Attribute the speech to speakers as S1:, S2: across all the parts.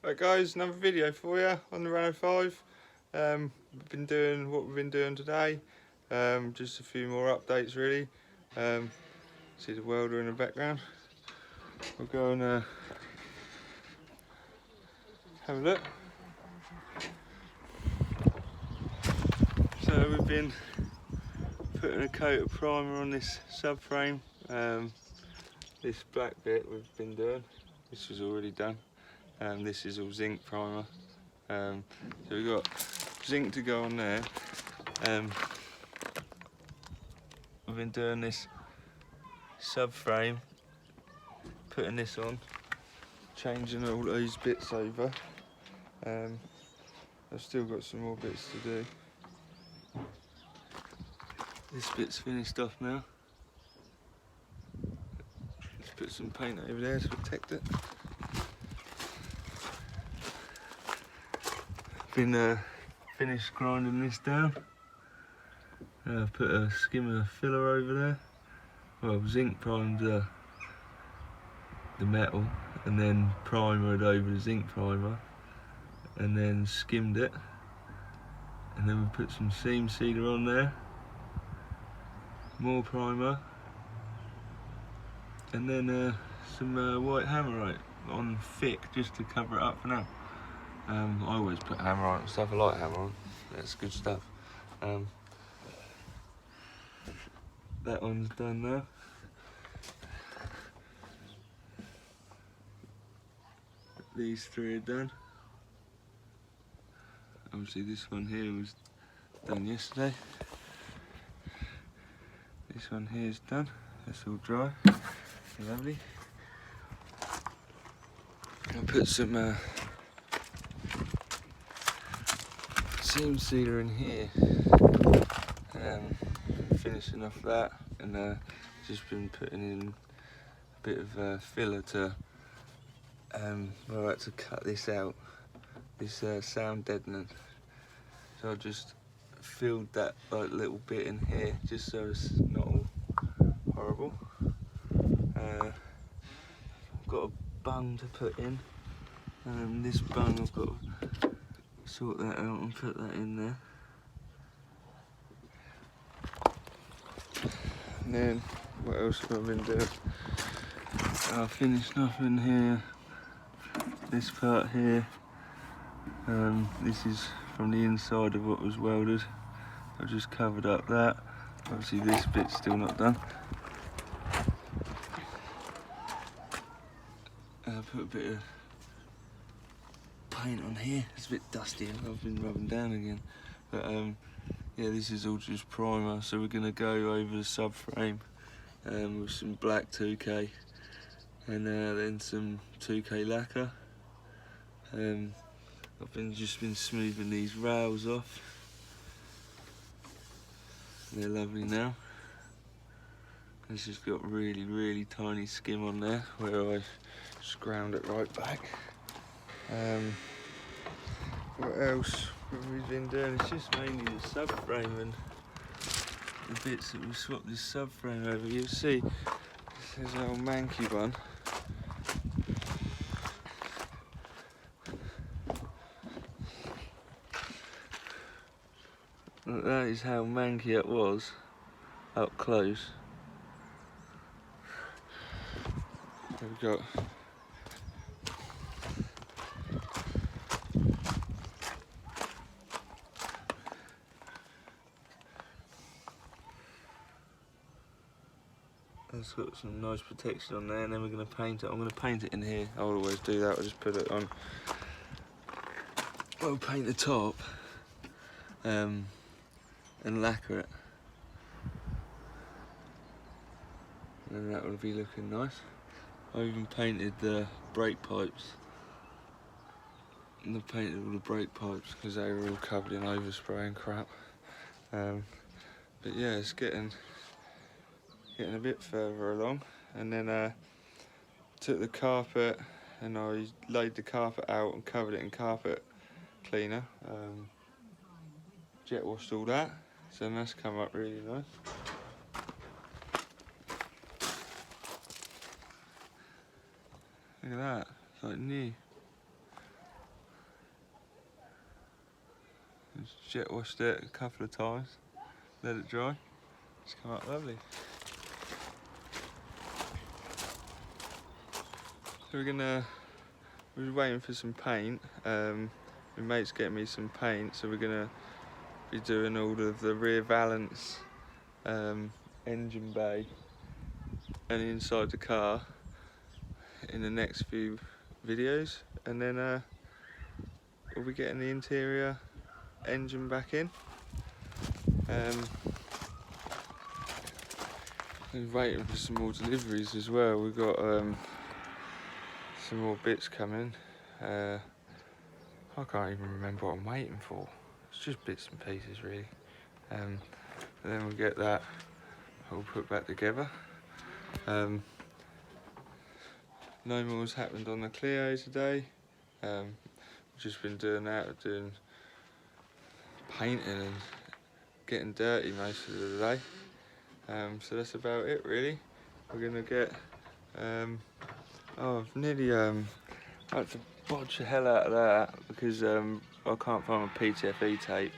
S1: Right guys, another video for you on the Renault 5. We've been doing what we've been doing today. Just a few more updates really. See the welder in the background. We'll go and have a look. So we've been putting a coat of primer on this subframe. This black bit we've been doing. This was already done. This is all zinc primer. So we've got zinc to go on there. We've been doing this subframe, putting this on, changing all these bits over. I've still got some more bits to do. This bit's finished off now. Let's put some paint over there to protect it. Been finished grinding this down. Put a skim of filler over there. Well, zinc primed the metal, and then primered over the zinc primer, and then skimmed it, and then we put some seam sealer on there, more primer, and then some white hammerite on thick just to cover it up for now. I always put hammerite and stuff. I like hammerite, that's good stuff. That one's done now. These three are done. Obviously this one here was done yesterday. This one here is done. That's all dry. Lovely. I'll put some seam sealer in here. Finishing off that, and just been putting in a bit of filler to well, I had to cut this out, this sound deadening. So I just filled that like little bit in here just so it's not all horrible. I've got a bung to put in. This bung I've got to sort that out and put that in there. And then what else have I been doing? I finished off in here, this part here. This is from the inside of what was welded. I've just covered up that. Obviously this bit's still not done. I put a bit of paint on here. It's a bit dusty, I've been rubbing down again. But yeah, this is all just primer, so we're going to go over the subframe with some black 2K and then some 2K lacquer. I've just been smoothing these rails off. They're lovely now. It's just got really tiny skim on there where I just ground it right back. What else have we been doing? It's just mainly the subframe and the bits that we swapped this subframe over. You'll see there's an old manky one. Look, that is how manky it was up close. We've got it's got some nice protection on there, and then we're going to paint it. I'm going to paint it in here. I'll always do that. I'll just put it on. I'll paint the top and lacquer it, and then that will be looking nice. I even painted the brake pipes, and I painted all the brake pipes because they were all covered in overspray and crap. But yeah, it's getting a bit further along. And then took the carpet and I laid the carpet out and covered it in carpet cleaner. Jet washed all that, so that's come up really nice. Look at that, it's like new. jet washed it a couple of times, let it dry. It's come out lovely. So we're waiting for some paint. My mate's getting me some paint, so we're gonna be doing all of the rear valance, engine bay, and inside the car in the next few videos, and then we'll be getting the interior engine back in. And waiting for some more deliveries as well. We've got some more bits coming. I can't even remember what I'm waiting for. It's just bits and pieces really. And then we'll get that all put back together. No more's happened on the Clio today. We've just been doing that, doing painting and getting dirty most of the day. So that's about it really. We're gonna get oh, I've nearly had to bodge the hell out of that because I can't find my PTFE tape,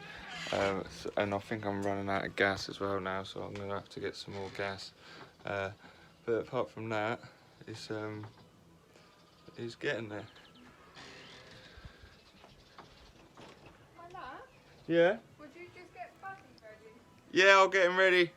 S1: and I think I'm running out of gas as well now, so I'm gonna have to get some more gas. But apart from that, it's getting there.
S2: My lad?
S1: Yeah?
S2: Would you just get Buddy ready?
S1: Yeah, I'll get him ready.